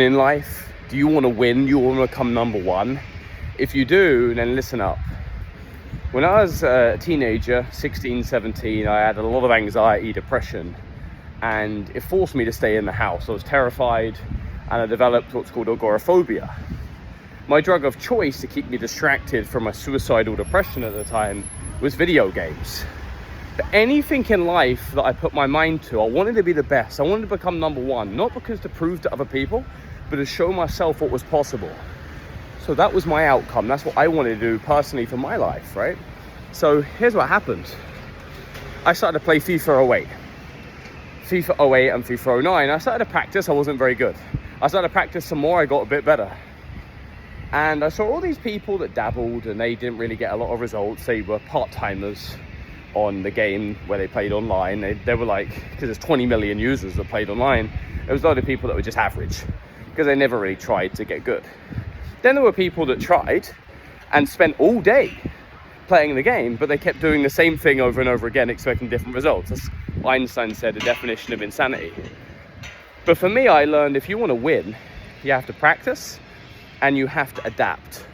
In life, do you want to win? You want to become number one? If you do, then listen up. When I was a teenager, 16, 17, I had a lot of anxiety, depression, and it forced me to stay in the house. I was terrified, and I developed what's called agoraphobia. My drug of choice to keep me distracted from my suicidal depression at the time was video games. But anything in life that I put my mind to, I wanted to be the best. I wanted to become number one, not because to prove to other people, but to show myself what was possible. So that was my outcome. That's what I wanted to do personally for my life, right? So here's what happened. I started to play FIFA 08. FIFA 08 and FIFA 09. I started to practice. I wasn't very good. I started to practice some more. I got a bit better. And I saw all these people that dabbled and they didn't really get a lot of results. They were part-timers on the game where they played online. They were like, because there's 20 million users that played online, there was a lot of people that were just average because they never really tried to get good. Then there were people that tried and spent all day playing the game, but they kept doing the same thing over and over again, expecting different results. As Einstein said, the definition of insanity. But for me, I learned if you want to win, you have to practice and you have to adapt.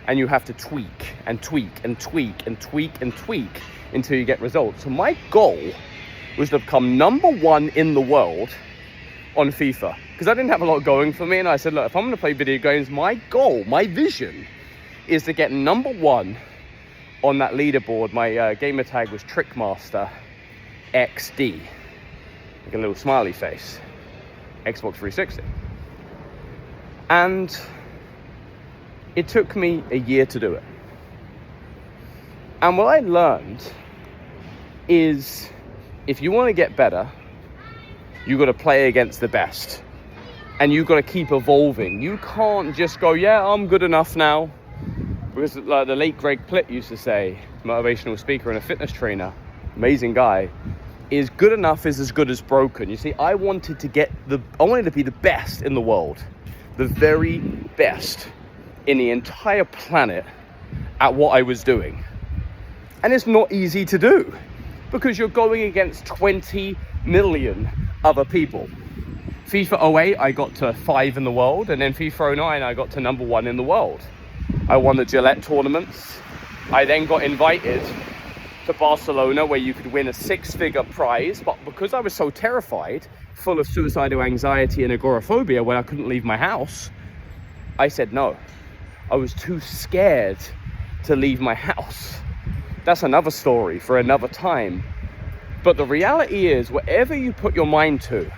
And you have to tweak and tweak and tweak and tweak and tweak until you get results. So my goal was to become number one in the world on FIFA, because I didn't have a lot going for me, and I said, look, if I'm going to play video games, my goal, my vision is to get number one on that leaderboard. My gamer tag was Trickmaster XD, like a little smiley face, Xbox 360. And it took me a year to do it. And what I learned is if you want to get better, you got to play against the best, and you got to keep evolving. You can't just go, yeah, I'm good enough now, because like the late Greg Plitt used to say, motivational speaker and a fitness trainer, amazing guy, is good enough is as good as broken. You see, I wanted to be the best in the world, the very best in the entire planet at what I was doing. And it's not easy to do because you're going against 20 million other people. FIFA 08, I got to 5 in the world, and then FIFA 09, I got to number 1 in the world. I won the Gillette tournaments. I then got invited to Barcelona, where you could win a 6-figure prize, but because I was so terrified, full of suicidal anxiety and agoraphobia when I couldn't leave my house, I said no. I was too scared to leave my house. That's another story for another time. But the reality is, whatever you put your mind to,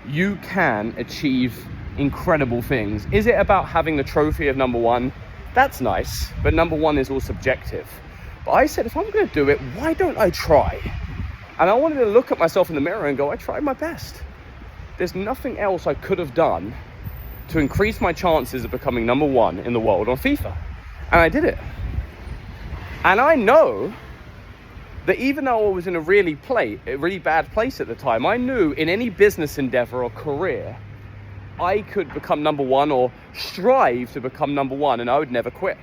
you can achieve incredible things. Is it about having the trophy of number one? That's nice, but number one is all subjective. But I said, if I'm going to do it, why don't I try? And I wanted to look at myself in the mirror and go, I tried my best. There's nothing else I could have done to increase my chances of becoming number one in the world on FIFA. And I did it. And I know that even though I was in a really bad place at the time, I knew in any business endeavor or career, I could become number one or strive to become number one, and I would never quit.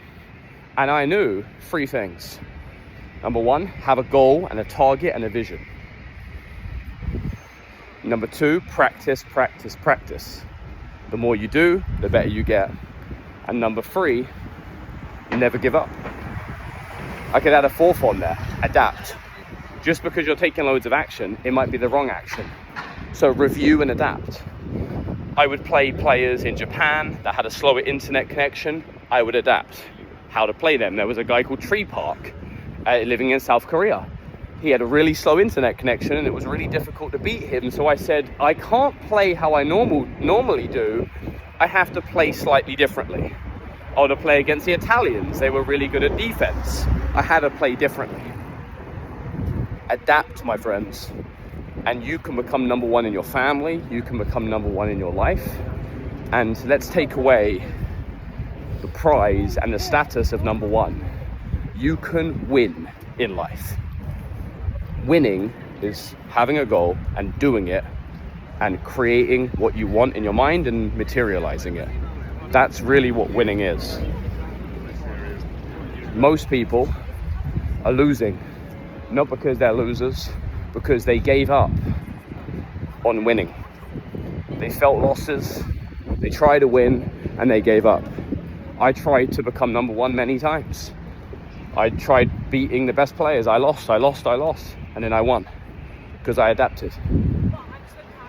And I knew 3 things. Number 1, have a goal and a target and a vision. Number 2, practice, practice, practice. The more you do, the better you get. And number 3, never give up. I could add a 4th on there, adapt. Just because you're taking loads of action, it might be the wrong action. So review and adapt. I would play players in Japan that had a slower internet connection. I would adapt how to play them. There was a guy called Tree Park living in South Korea. He had a really slow internet connection and it was really difficult to beat him. So I said, I can't play how I normally do. I have to play slightly differently. I would play against the Italians. They were really good at defense. I had to play differently. Adapt, my friends. And you can become number one in your family. You can become number one in your life. And let's take away the prize and the status of number one. You can win in life. Winning is having a goal and doing it and creating what you want in your mind and materializing it. That's really what winning is. Most people are losing, not because they're losers, because they gave up on winning. They felt losses, they tried to win, and they gave up. I tried to become number one many times. I tried beating the best players. I lost, and then I won because I adapted.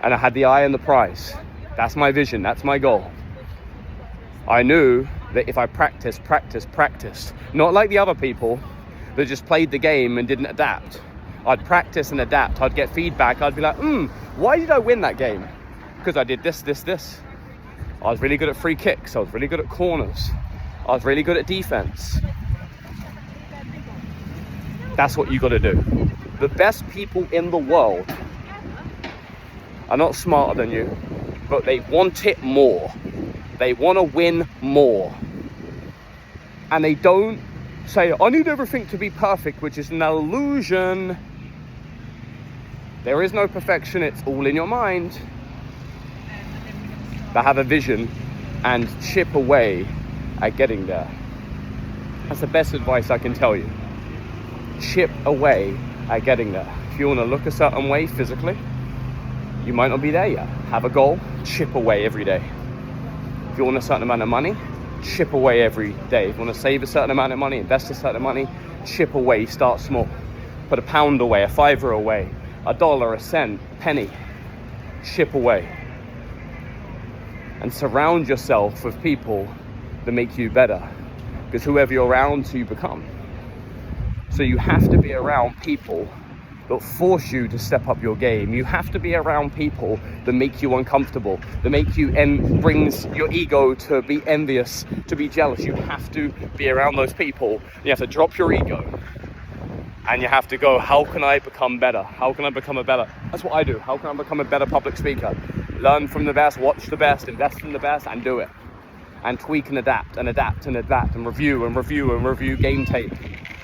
And I had the eye on the prize. That's my vision, that's my goal. I knew that if I practiced, not like the other people that just played the game and didn't adapt. I'd practice and adapt. I'd get feedback. I'd be like, why did I win that game? Because I did this. I was really good at free kicks. I was really good at corners. I was really good at defense. That's what you got to do. The best people in the world are not smarter than you, but they want it more. They want to win more. And they don't say, I need everything to be perfect, which is an illusion. There is no perfection, it's all in your mind. They have a vision and chip away at getting there. That's the best advice I can tell you. Chip away at getting there. If you want to look a certain way physically, you might not be there yet. Have a goal, chip away every day. If you want a certain amount of money, chip away every day. If you want to save a certain amount of money, invest a certain amount of money, chip away, start small. Put £1 away, a £5 away, $1, a cent, penny. Chip away. And surround yourself with people that make you better. Because whoever you're around, who you become. So you have to be around people that force you to step up your game. You have to be around people that make you uncomfortable, that make you brings your ego to be envious, to be jealous. You have to be around those people. You have to drop your ego. And you have to go, how can I become better? How can I become a better? That's what I do. How can I become a better public speaker? Learn from the best, watch the best, invest in the best, and do it. And tweak and adapt and adapt and adapt and review and review and review game tape.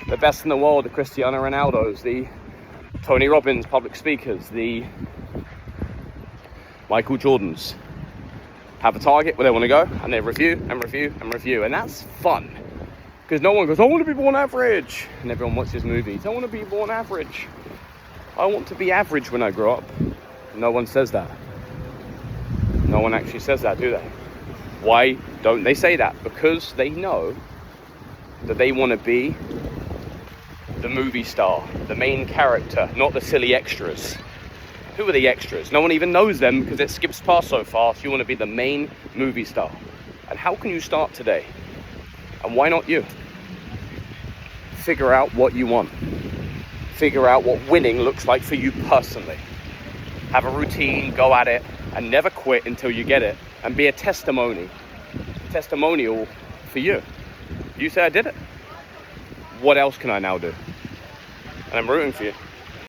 The best in the world, the Cristiano Ronaldos, the Tony Robbins public speakers, the Michael Jordans have a target where they want to go, and they review and review and review. And that's fun. Because no one goes, I want to be born average. And everyone watches movies. I want to be born average. I want to be average when I grow up. No one says that. No one actually says that, do they? Why don't they say that? Because they know that they want to be the movie star, the main character, not the silly extras. Who are the extras? No one even knows them because it skips past so fast. You want to be the main movie star. And how can you start today? And why not you? Figure out what you want. Figure out what winning looks like for you personally. Have a routine, go at it, and never quit until you get it. And be a testimonial for you. You say I did it. What else can I now do? And I'm rooting for you.